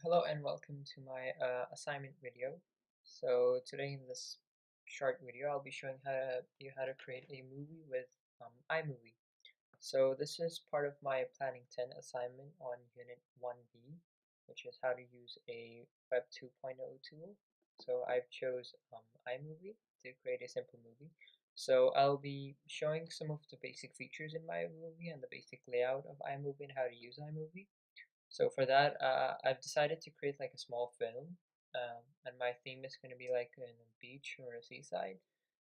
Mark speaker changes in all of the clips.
Speaker 1: Hello and welcome to my assignment video. So today in this short video, I'll be showing you how to create a movie with iMovie. So this is part of my Planning 10 assignment on Unit 1B, which is how to use a Web 2.0 tool. So I've chose iMovie to create a simple movie. So I'll be showing some of the basic features in my movie and the basic layout of iMovie and how to use iMovie. So for that, I've decided to create like a small film, and my theme is going to be like in a beach or a seaside,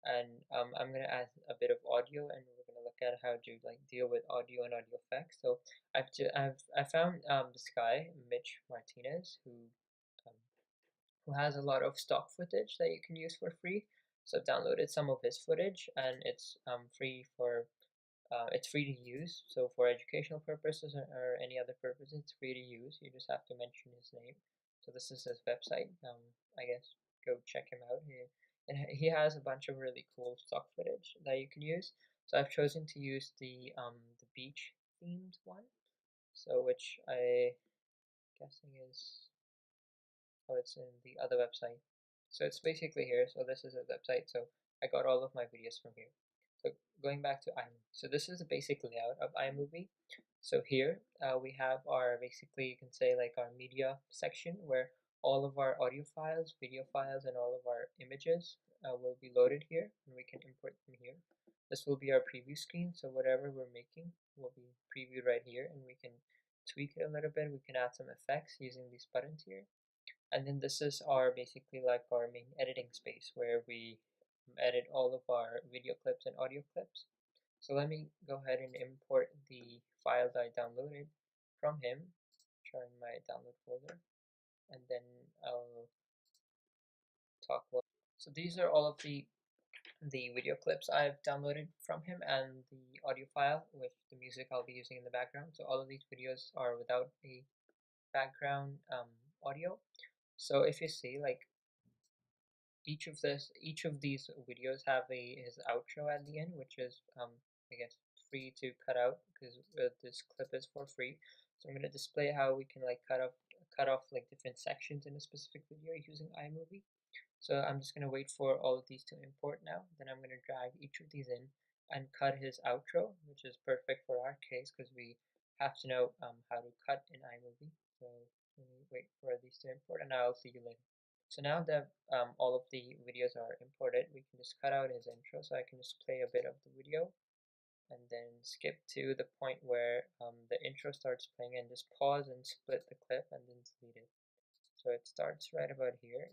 Speaker 1: and I'm going to add a bit of audio, and we're going to look at how to like deal with audio and audio effects. So I found this guy Mitch Martinez um, who has a lot of stock footage that you can use for free. So I've downloaded some of his footage, and it's free to use. So for educational purposes or any other purpose, it's free to use. You just have to mention his name. So this is his website. I guess go check him out. He has a bunch of really cool stock footage that you can use. So I've chosen to use the beach themed one. So which I guessing is it's in the other website. So it's basically here. So this is a website. So I got all of my videos from here. So going back to iMovie. So this is the basic layout of iMovie. So here we have our basically you can say like our media section where all of our audio files, video files, and all of our images will be loaded here, and we can import them here. This will be our preview screen. So whatever we're making will be previewed right here, and we can tweak it a little bit. We can add some effects using these buttons here. And then this is our basically like our main editing space where we edit all of our video clips and audio clips. So let me go ahead and import the files I downloaded from him, showing my download folder, and then I'll talk about. So these are all of the video clips I've downloaded from him and the audio file with the music I'll be using in the background. So all of these videos are without a background audio. So if you see like each of these videos have his outro at the end, which is I guess free to cut out because this clip is for free. So I'm going to display how we can like cut off like different sections in a specific video using iMovie. So I'm just going to wait for all of these to import now. Then I'm going to drag each of these in and cut his outro, which is perfect for our case because we have to know how to cut in iMovie. So let me wait for these to import, and I'll see you later. So now that all of the videos are imported, we can just cut out his intro. So I can just play a bit of the video and then skip to the point where the intro starts playing and just pause and split the clip and then delete it. So it starts right about here.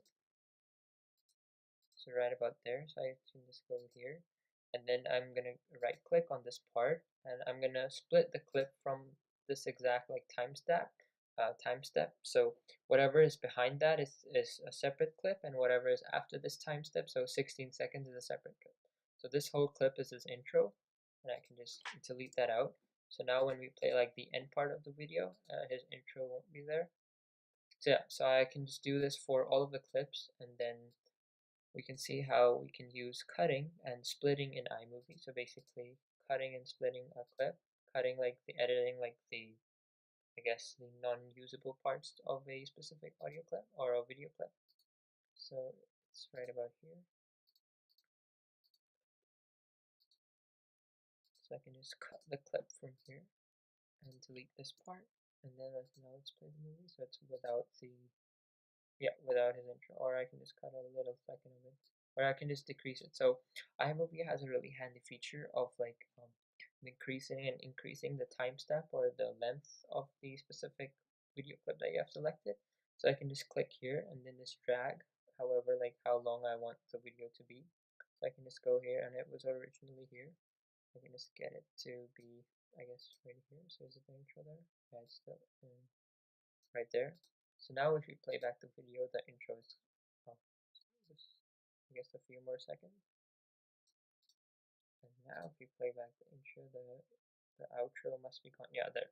Speaker 1: So right about there. So I can just go here and then I'm gonna right click on this part and I'm gonna split the clip from this exact like time step. So whatever is behind that is a separate clip, and whatever is after this time step, so 16 seconds, is a separate clip. So this whole clip is his intro, and I can just delete that out. So now when we play like the end part of the video, his intro won't be there. So yeah, so I can just do this for all of the clips, and then we can see how we can use cutting and splitting in iMovie. So basically cutting and splitting a clip, cutting like the editing, like I guess the non-usable parts of a specific audio clip or a video clip. So it's right about here. So I can just cut the clip from here and delete this part. And then now let's play the movie. So it's without without his intro, or I can just cut a little second of it, or I can just decrease it. So iMovie has a really handy feature of like increasing and increasing the time step or the length of the specific video clip that you have selected. So I can just click here and then just drag however like how long I want the video to be. So I can just go here, and it was originally here. I can just get it to be, I guess, right here. So is it the intro there? Yeah, it's still right there. So now if we play back the video, the intro is just, I guess, a few more seconds. And now if we play back the intro, the outro must be gone. Yeah, there.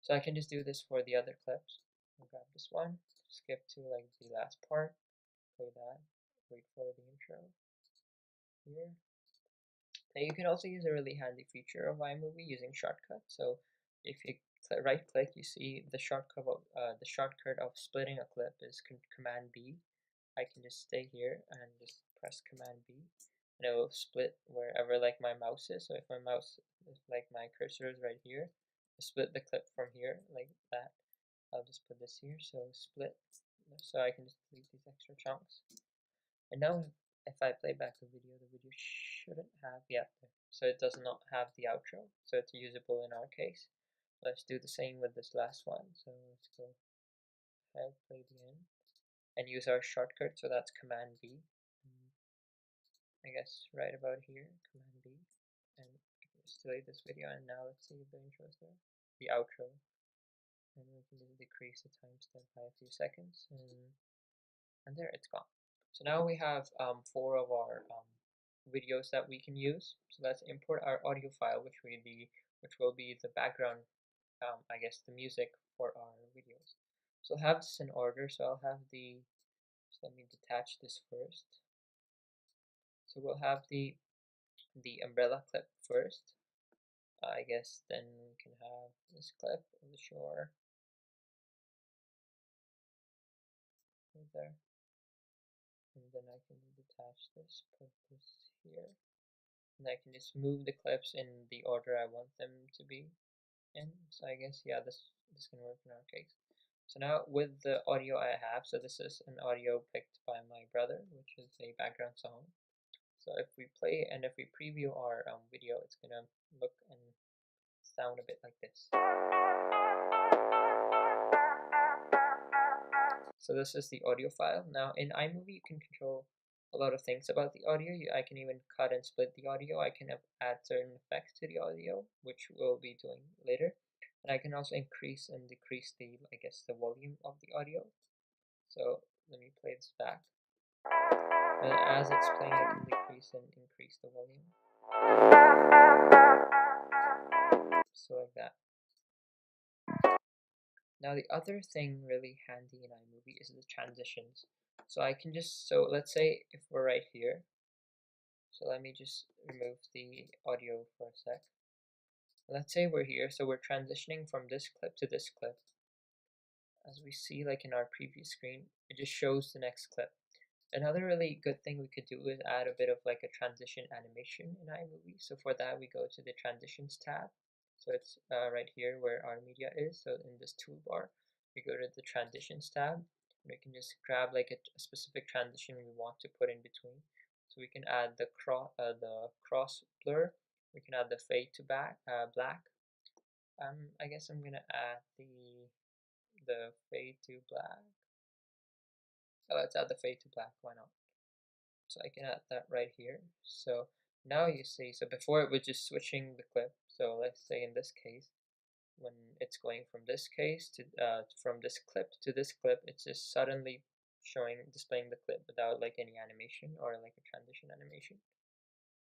Speaker 1: So I can just do this for the other clips. I'll grab this one, skip to like the last part, play that, wait for the intro here. Now you can also use a really handy feature of iMovie using shortcuts. So if you right click, you see the shortcut of splitting a clip is Command B. I can just stay here and just press Command B, and it will split wherever like my mouse is. So if my mouse, if like my cursor is right here, split the clip from here like that. I'll just put this here, so split, so I can just delete these extra chunks. And now if I play back the video shouldn't have yet, so it does not have the outro, so it's usable in our case. Let's do the same with this last one. So let's go ahead, play the end, and use our shortcut. So that's Command B. I guess right about here, Command B, and just delete this video. And now let's see if the intro is there, the outro, and we can just decrease the timestamp by a few seconds, and there it's gone. So now we have 4 of our videos that we can use. So let's import our audio file, which will be the background, I guess the music for our videos. So I'll have this in order. So I'll have so let me detach this first. So we'll have the umbrella clip first. I guess then we can have this clip of the shore right there. And then I can detach this, put this here. And I can just move the clips in the order I want them to be in. So I guess, yeah, this can work in our case. So now with the audio I have, so this is an audio picked by my brother, which is a background song. So if we play and if we preview our video, it's gonna look and sound a bit like this. So this is the audio file. Now in iMovie, you can control a lot of things about the audio. I can even cut and split the audio. I can add certain effects to the audio, which we'll be doing later. And I can also increase and decrease I guess, the volume of the audio. So let me play this back. And as it's playing, I can decrease and increase the volume. So like that. Now the other thing really handy in iMovie is the transitions. So I can just, so let's say if we're right here, so let me just remove the audio for a sec. Let's say we're here, so we're transitioning from this clip to this clip. As we see like in our previous screen, it just shows the next clip. Another really good thing we could do is add a bit of like a transition animation in iMovie. So for that we go to the transitions tab. So it's right here where our media is. So in this toolbar, we go to the transitions tab, and we can just grab like a specific transition we want to put in between. So we can add the cross blur. We can add the fade to black. I guess I'm gonna add the fade to black. Oh, let's add the fade to black. Why not? So I can add that right here. So now you see, so before it was just switching the clip. So let's say in this case, when it's going from this case to from this clip to this clip, it's just suddenly displaying the clip without like any animation or like a transition animation,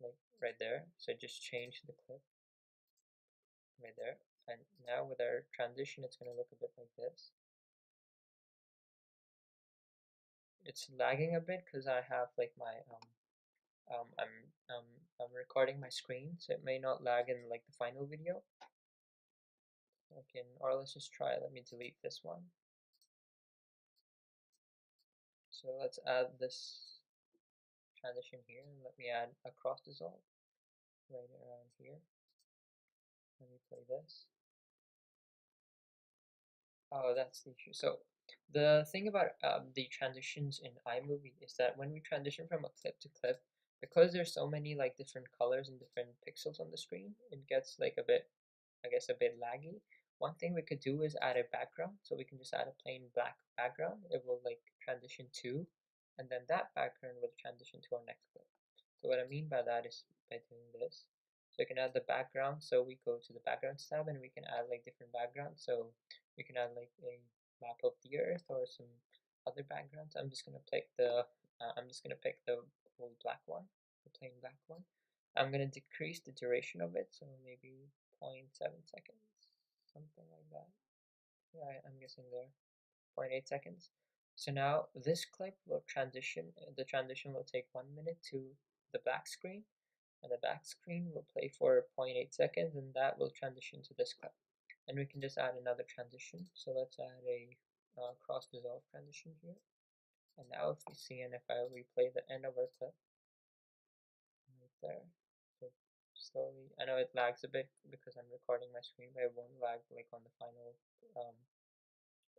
Speaker 1: like right there. So just change the clip right there, and now with our transition, it's going to look a bit like this. It's lagging a bit because I have like my I'm recording my screen, so it may not lag in like the final video. Okay, or let's just try. Let me delete this one. So let's add this transition here, and let me add a cross dissolve right around here. Let me play this. Oh, that's the issue. So the thing about the transitions in iMovie is that when we transition from a clip to clip, because there's so many like different colors and different pixels on the screen, it gets like a bit, I guess, a bit laggy. One thing we could do is add a background. So we can just add a plain black background. It will like transition to, and then that background will transition to our next clip. So what I mean by that is by doing this. So we can add the background. So we go to the backgrounds tab and we can add like different backgrounds. So we can add like a map of the earth or some other backgrounds. I'm just gonna pick the whole black one, the plain black one. I'm gonna decrease the duration of it, so maybe 0.7 seconds, something like that. Yeah, I'm guessing there, 0.8 seconds. So now this clip will transition. The transition will take 1 minute to the back screen, and the back screen will play for 0.8 seconds, and that will transition to this clip. and we can just add another transition. So let's add a cross dissolve transition here. And now if we see, and if I replay the end of our clip right there, so slowly, I know it lags a bit because I'm recording my screen, but it won't lag like on um,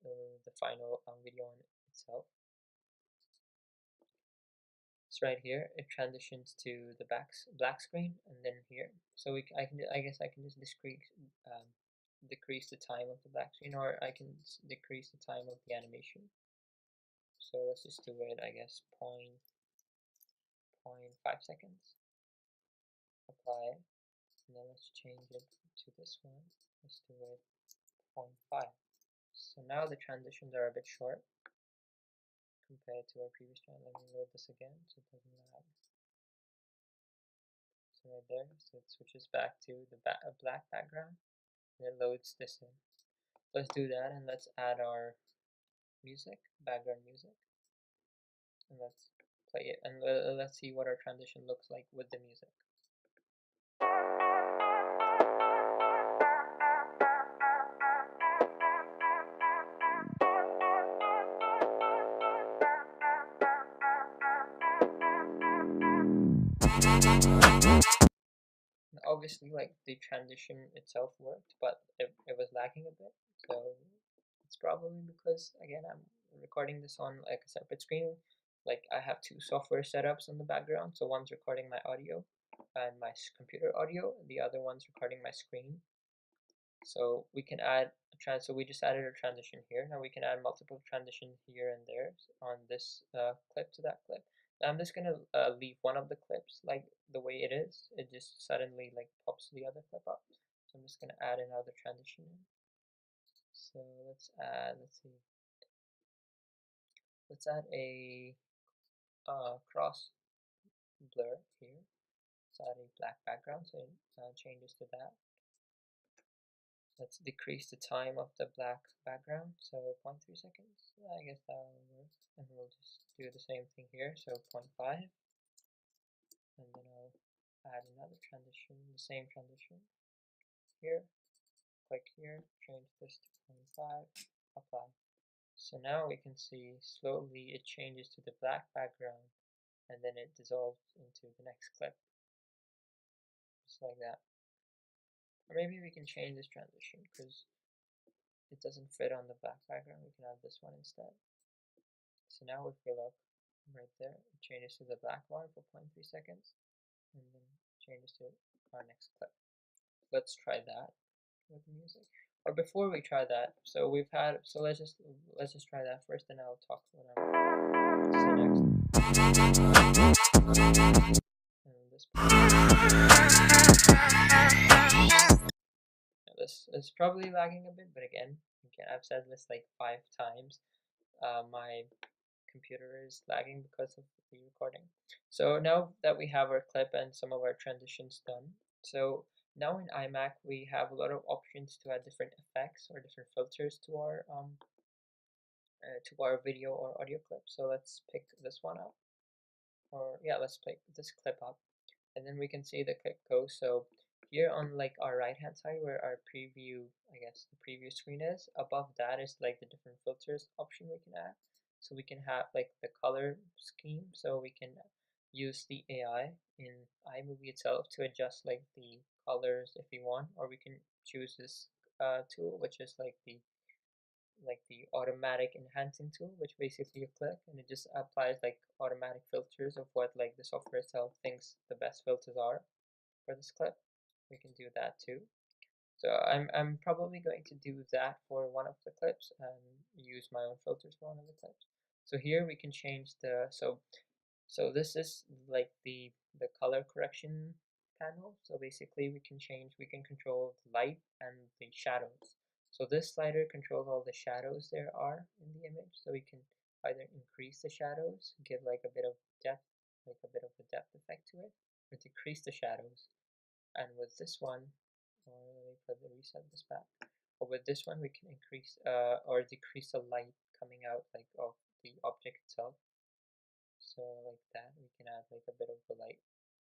Speaker 1: the final video on itself. So right here, it transitions to the black screen, and then here, so I guess I can just decrease the time of the black screen, or I can decrease the time of the animation. So let's just do it, I guess, 0.5 seconds. Apply it, and then let's change it to this one. Let's do it 0.5. So now the transitions are a bit short compared to our previous one. Let me load this again so it doesn't lag. So right there, so it switches back to the black background, and it loads this in. Let's do that, and let's add our music, background music, and let's play it, and let's see what our transition looks like with the music. Obviously, like, the transition itself worked, but it was lagging a bit, so it's probably because, again, I'm recording this on like a separate screen. Like, I have two software setups in the background, so one's recording my audio and my computer audio, and the other one's recording my screen. So we can add so we just added a transition here. Now we can add multiple transitions here and there on this clip to that clip. Now I'm just gonna leave one of the clips like the way it is. It just suddenly like pops the other clip up. So I'm just gonna add another transition in. So let's add a cross blur here. Let's add a black background, so it changes to that. Let's decrease the time of the black background, so 0.3 seconds. I guess that will work. And we'll just do the same thing here, so 0.5. And then I'll add another transition, the same transition here. Click here, change this to 0.5, apply. So now we can see slowly it changes to the black background, and then it dissolves into the next clip. Just like that. Or maybe we can change this transition because it doesn't fit on the black background. We can add this one instead. So now if we look right there, it changes to the black one for 0.3 seconds, and then changes to our next clip. Let's try that with music. Or before we try that, so let's just try that first, and I'll talk what I'm next. And this is probably lagging a bit, but again, I've said this like 5 times. My computer is lagging because of the recording. So now that we have our clip and some of our transitions done, so now in iMac we have a lot of options to add different effects or different filters to our video or audio clip. So let's pick this one up, or yeah, let's pick this clip up, and then we can see the clip go. So here on like our right hand side where our preview, I guess the preview screen is, above that is like the different filters option we can add. So we can have like the color scheme, so we can use the AI in iMovie itself to adjust like the colors if we want, or we can choose this tool, which is like the automatic enhancing tool, which basically you click and it just applies like automatic filters of what like the software itself thinks the best filters are for this clip. We can do that too. So I'm probably going to do that for one of the clips and use my own filters for one of the clips. So here we can change so this is like the color correction panel. So basically we can control the light and the shadows. So this slider controls all the shadows there are in the image. So we can either increase the shadows, give like a bit of depth, like a bit of a depth effect to it, or decrease the shadows. And with this one, let me reset this back. But with this one, we can increase or decrease the light coming out like of the object itself. So like that, we can add like a bit of the light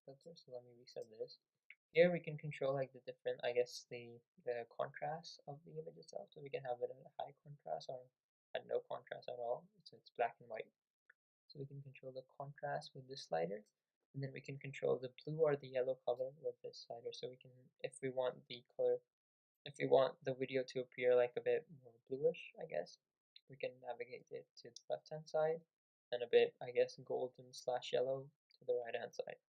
Speaker 1: filter. So let me reset this. here we can control like the different, I guess, the contrast of the image itself. So we can have it at a high contrast or at no contrast at all. So it's black and white. So we can control the contrast with this slider, and then we can control the blue or the yellow color with this slider. So we can, if we want the color, if we want the video to appear like a bit more bluish, I guess, we can navigate it to the left hand side, and a bit, I guess, golden slash yellow to the right hand side.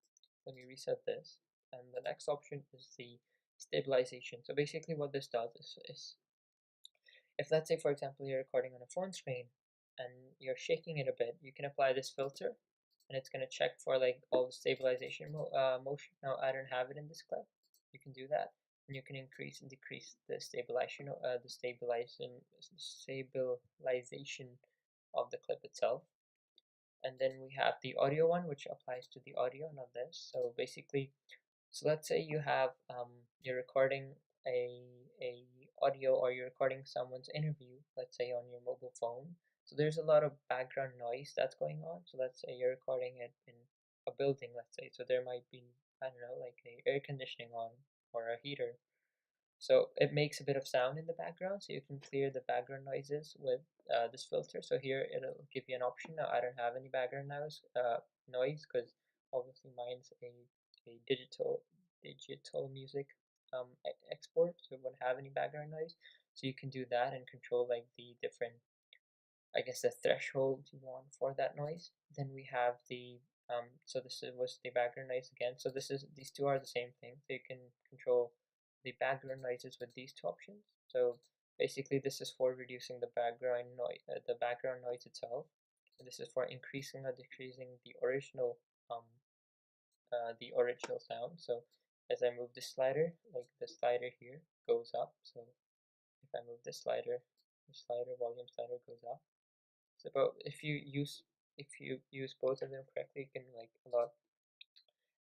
Speaker 1: Let me reset this, and the next option is the stabilization. So basically what this does is if, let's say, for example, you're recording on a phone screen and you're shaking it a bit, you can apply this filter and it's going to check for like all the stabilization motion. Now I don't have it in this clip. You can do that, and you can increase and decrease the stabilization of the clip itself. And then we have the audio one, which applies to the audio, not this. So basically, so let's say you have you're recording a audio, or you're recording someone's interview, let's say on your mobile phone. So there's a lot of background noise that's going on. So let's say you're recording it in a building, let's say. So there might be, I don't know, like a air conditioning on or a heater. So it makes a bit of sound in the background, so you can clear the background noises with this filter. So here it'll give you an option. Now I don't have any background noise because obviously mine's a digital music export, so it won't have any background noise. So you can do that and control like the different, I guess, the threshold you want for that noise. Then we have the so this was the background noise again. So these two are the same thing. So you can control the background noises with these two options. So basically, this is for reducing the background noise itself. And this is for increasing or decreasing the original sound. So as I move this slider, like the slider here goes up. So if I move this slider, the volume slider goes up. So, but if you use both of them correctly, you can like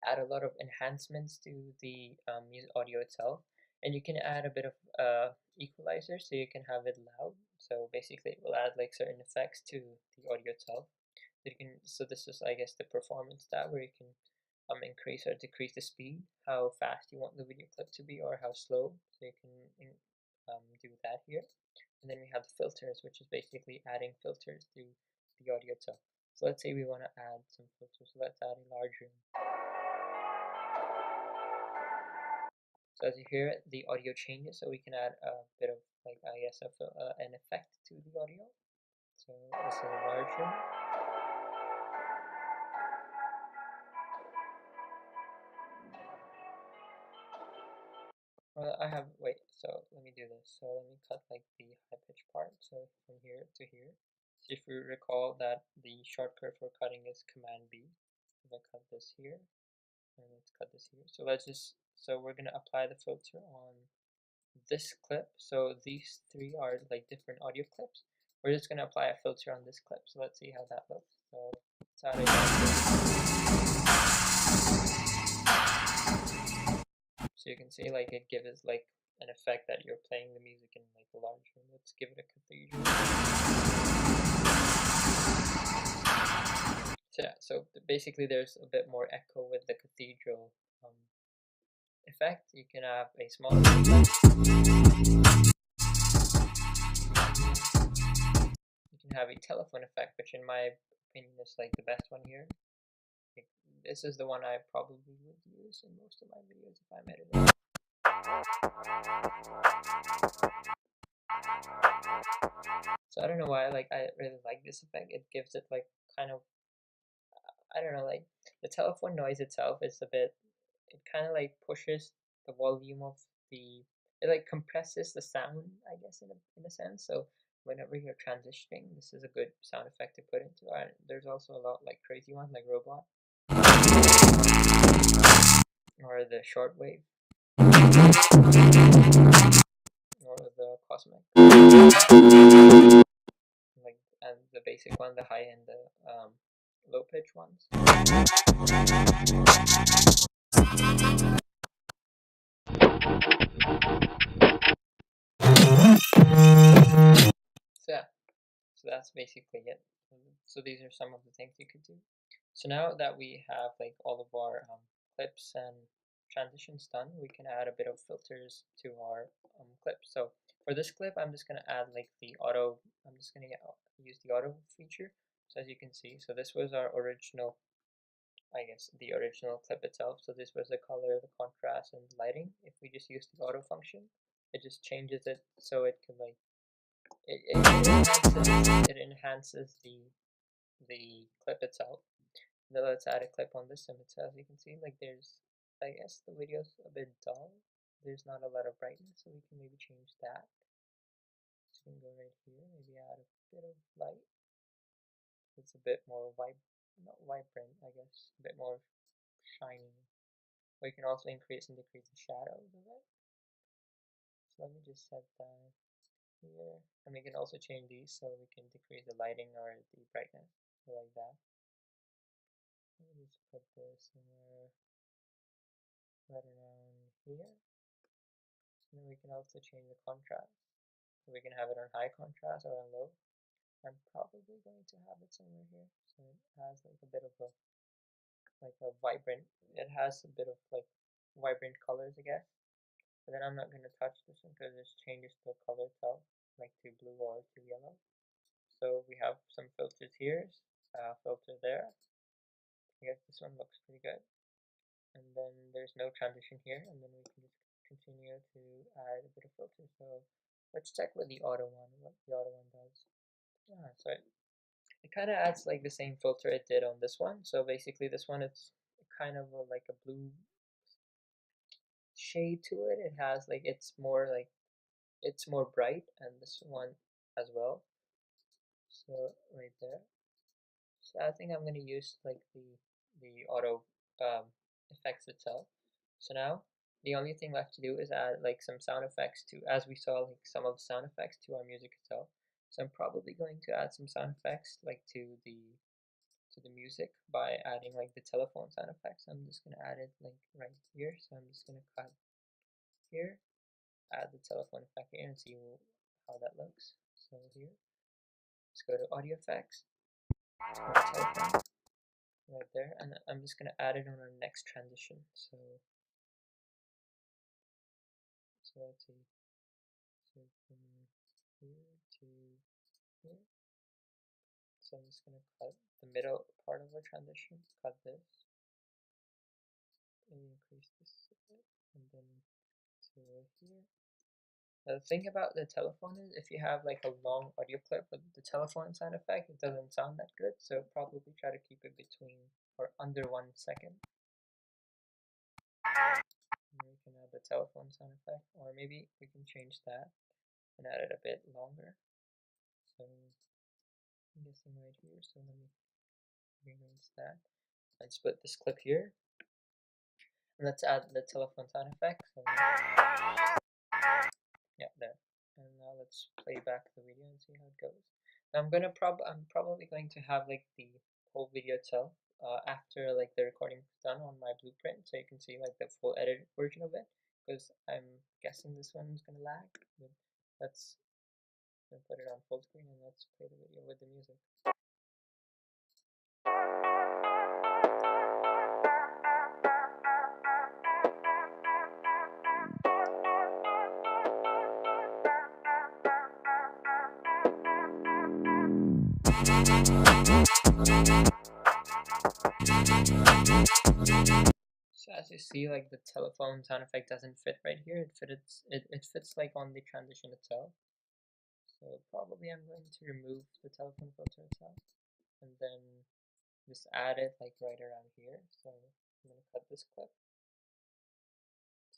Speaker 1: add a lot of enhancements to the music audio itself, and you can add a bit of equalizer, so you can have it loud. So basically, it will add like certain effects to the audio itself. So this is, I guess, the performance tab, where you can increase or decrease the speed, how fast you want the video clip to be, or how slow. So you can do that here. And then we have the filters, which is basically adding filters to the audio itself. So let's say we want to add some filters. So let's add a large room. So as you hear, the audio changes, so we can add a bit of, like, I guess, an effect to the audio. So this is a large room. So let me do this. So let me cut like the high pitch part. So from here to here. So if you recall that the shortcut for cutting is Command B. I'm gonna cut this here, and let's cut this here. So we're gonna apply the filter on this clip. So these three are like different audio clips. We're just gonna apply a filter on this clip. So let's see how that looks. So let's add So you can see like it gives like an effect that you're playing the music in like a large room. Let's give it a cathedral. So yeah, so basically there's a bit more echo with the cathedral effect. You can have a smaller effect. You can have a telephone effect, which in my opinion is like the best one here. Like, this is the one I probably would use in most of my videos if I'm editing. So I don't know why, like, I really like this effect. It gives it like kind of, I don't know, like the telephone noise itself is a bit, it kind of like pushes the volume of it like compresses the sound, I guess, in a sense. So whenever you're transitioning, this is a good sound effect to put into. There's also a lot like crazy ones like Robot or the shortwave or the Cosmic, like, and the basic one, the high and the low pitch ones. So yeah, so that's basically it. So these are some of the things you could do. So now that we have like all of our clips and transition's done, we can add a bit of filters to our clip. So for this clip, I'm just gonna add like the auto. I'm just gonna use the auto feature. So as you can see, so this was our original, I guess, the original clip itself. So this was the color, the contrast, and lighting. If we just use the auto function, it just changes it so it can like it enhances the clip itself. Now let's add a clip on this image. So as you can see, like there's, I guess the video's a bit dull. There's not a lot of brightness, so we can maybe change that. So we can go right here, maybe add a bit of light. It's a bit more not vibrant, I guess, a bit more shiny. We can also increase and decrease the shadows of it. So let me just set that here. And we can also change these so we can decrease the lighting or the brightness, like that. Let me just put this somewhere right around here. And then we can also change the contrast. So we can have it on high contrast or on low. I'm probably going to have it somewhere here. So it has like a bit of a vibrant, it has a bit of like vibrant colors, I guess. But then I'm not going to touch this one because it changes the color itself, like to blue or to yellow. So we have some filters here, filter there. I guess this one looks pretty good. And then there's no transition here, and then we can just continue to add a bit of filter. So let's check with the auto one, what the auto one does. So it kind of adds like the same filter it did on this one. So basically this one, it's kind of like a blue shade to it. It has like, it's more bright, and this one as well. So right there. So I think I'm going to use like the auto effects itself. So now the only thing left to do is add like some sound effects to, as we saw, like some of the sound effects to our music itself. So I'm probably going to add some sound effects like to the music by adding like the telephone sound effects. I'm just going to add it like right here. So I'm just going to cut here, add the telephone effect here, and see how that looks. So here, let's go to audio effects, telephone right there, and I'm just going to add it on our next transition. So let's see, so from here to here. So I'm just going to cut the middle part of our transition, cut this, and increase this a bit, and then to here. The thing about the telephone is if you have like a long audio clip with the telephone sound effect, it doesn't sound that good, so probably try to keep it between or under 1 second. And we can add the telephone sound effect, or maybe we can change that and add it a bit longer. So I'm guessing right here, so let me rearrange that and split this clip here. And let's add the telephone sound effect. So yeah, there. And now let's play back the video and see how it goes. Now I'm probably going to have like the whole video itself after like the recording is done on my blueprint, so you can see like the full edited version of it, because I'm guessing this one's gonna lag. But let's put it on full screen and let's play the video with the music. So as you see, like the telephone sound effect doesn't fit right here. It fits like on the transition itself. So probably I'm going to remove the telephone filter itself and then just add it like right around here. So I'm gonna cut this clip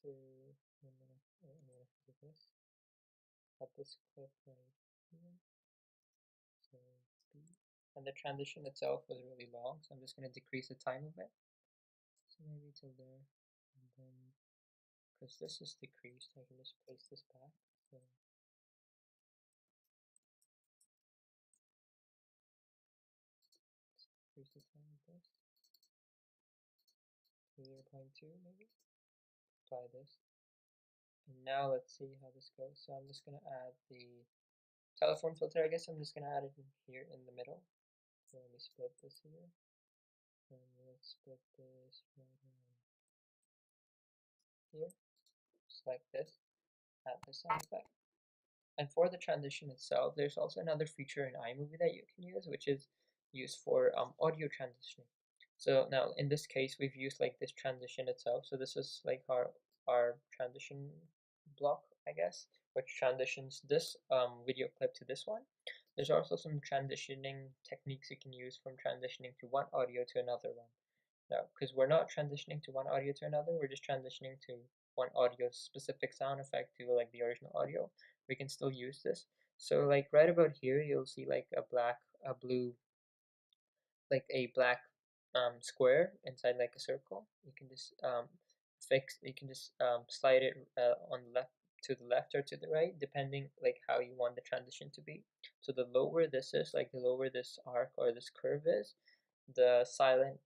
Speaker 1: to I'm gonna do this. Cut this clip right here. So B. And the transition itself was really long, so I'm just gonna decrease the time of it. So maybe till there, and then because this is decreased, I can just place this back. So decrease the time of this to 0.2 maybe. Apply this. And now let's see how this goes. So I'm just gonna add the telephone filter. I guess I'm just gonna add it in here in the middle. So let me split this here. And let's split this right around here, select this, add the sound effect. And for the transition itself, there's also another feature in iMovie that you can use, which is used for audio transitioning. So now in this case, we've used like this transition itself. So this is like our transition block, I guess, which transitions this video clip to this one. There's also some transitioning techniques you can use from transitioning to one audio to another one. Now, because we're not transitioning to one audio to another, we're just transitioning to one audio specific sound effect to like the original audio. We can still use this. So like right about here, you'll see like a blue, like a black square inside like a circle. You can just slide it on the left to the left or to the right, depending like how you want the transition to be. So the lower this is, like the lower this arc or this curve is, the silent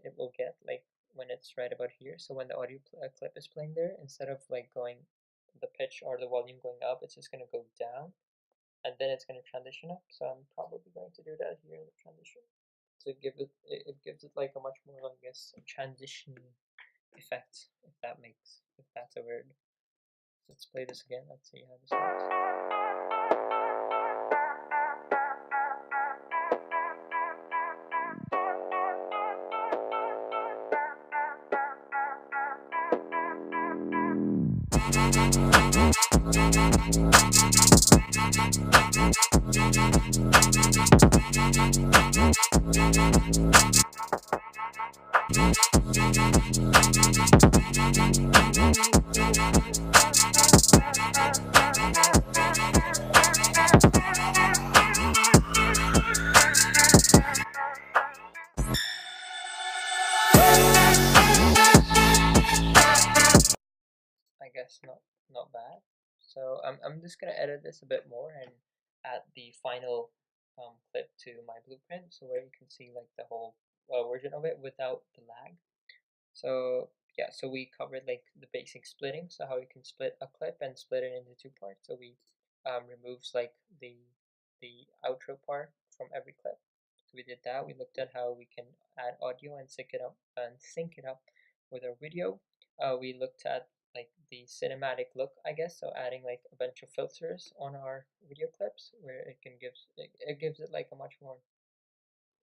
Speaker 1: it will get, like when it's right about here. So when the audio clip is playing there, instead of like going the pitch or the volume going up, it's just going to go down, and then it's going to transition up. So I'm probably going to do that here in the transition to give it gives it like a much more, I guess, transition effect, if that's a word. Let's play this again. Let's see how this works. I guess not bad. So I'm just gonna edit this a bit more and add the final clip to my blueprint, so where you can see like the whole version of it without the lag. So yeah, so we covered like the basic splitting, so how you can split a clip and split it into two parts. So we removes like the outro part from every clip. So we did that. We looked at how we can add audio and sync it up with our video. We looked at like the cinematic look, I guess. So adding like a bunch of filters on our video clips, where it gives it like a much more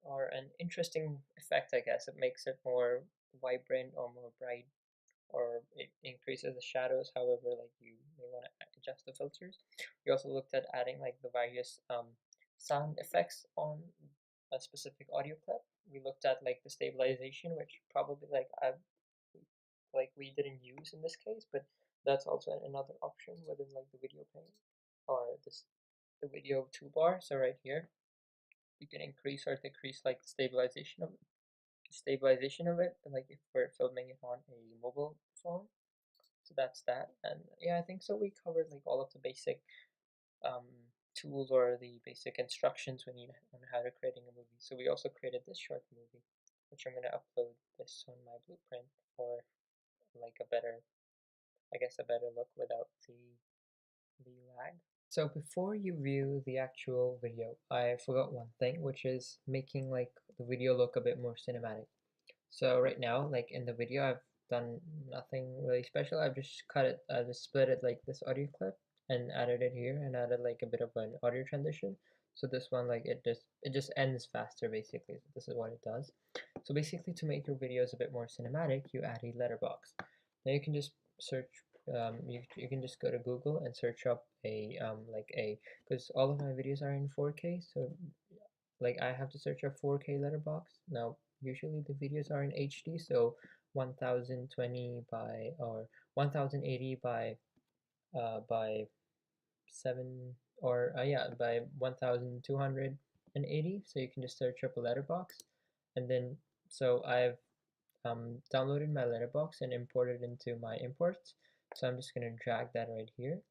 Speaker 1: or an interesting effect, I guess. It makes it more vibrant or more bright, or it increases the shadows, however like you may want to adjust the filters. We also looked at adding like the various sound effects on a specific audio clip. We looked at like the stabilization, which probably we didn't use in this case, but that's also another option within like the video pane or the video toolbar. So right here you can increase or decrease like the stabilization of it, like if we're filming it on a mobile phone. So that's that. And yeah, I think so we covered like all of the basic um, tools or the basic instructions we need on how to creating a movie. So we also created this short movie, which I'm going to upload this on my blueprint for like a better, I guess, a better look without the lag. So before you view the actual video, I forgot one thing, which is making like the video look a bit more cinematic. So right now, like in the video, I've done nothing really special. I've just I just split it like this audio clip and added it here and added like a bit of an audio transition. So this one, like it just ends faster basically. So this is what it does. So basically, to make your videos a bit more cinematic, you add a letterbox. Now you can just search. You can just go to Google and search up because all of my videos are in 4K, so like I have to search a 4K letterbox. Now usually the videos are in HD, so 1020 by or 1080 by 7 or yeah, by 1280. So you can just search up a letterbox, and then so I've downloaded my letterbox and imported into my imports. So I'm just gonna drag that right here.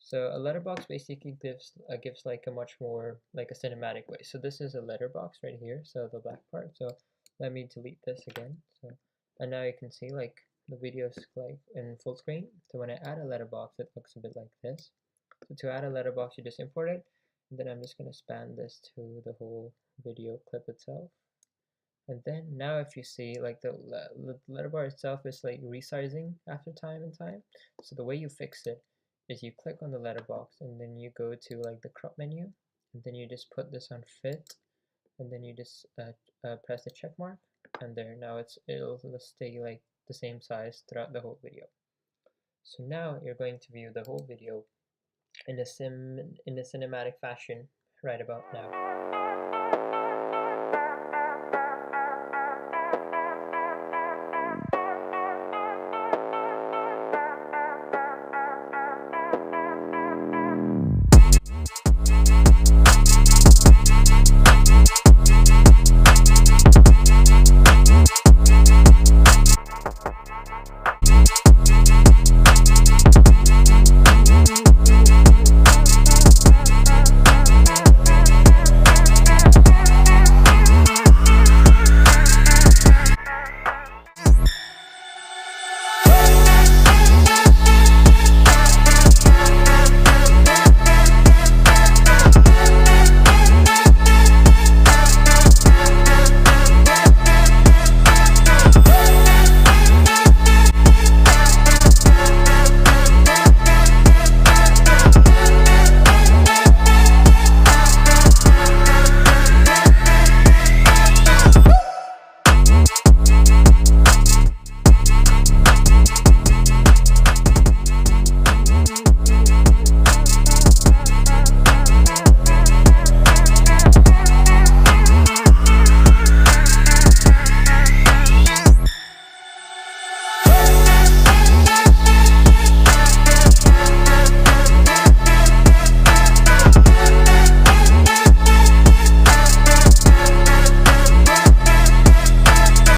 Speaker 1: So a letterbox basically gives like a much more like a cinematic way. So this is a letterbox right here, so the black part. So let me delete this again. So and now you can see like the videos like in full screen. So when I add a letterbox, it looks a bit like this. So to add a letterbox, you just import it, and then I'm just gonna span this to the whole video clip itself. And then now if you see like the letter bar itself is like resizing after time and time. So the way you fix it is you click on the letterbox and then you go to like the crop menu and then you just put this on fit and then you just press the check mark and there now it'll stay like the same size throughout the whole video. So now you're going to view the whole video in a cinematic fashion right about now.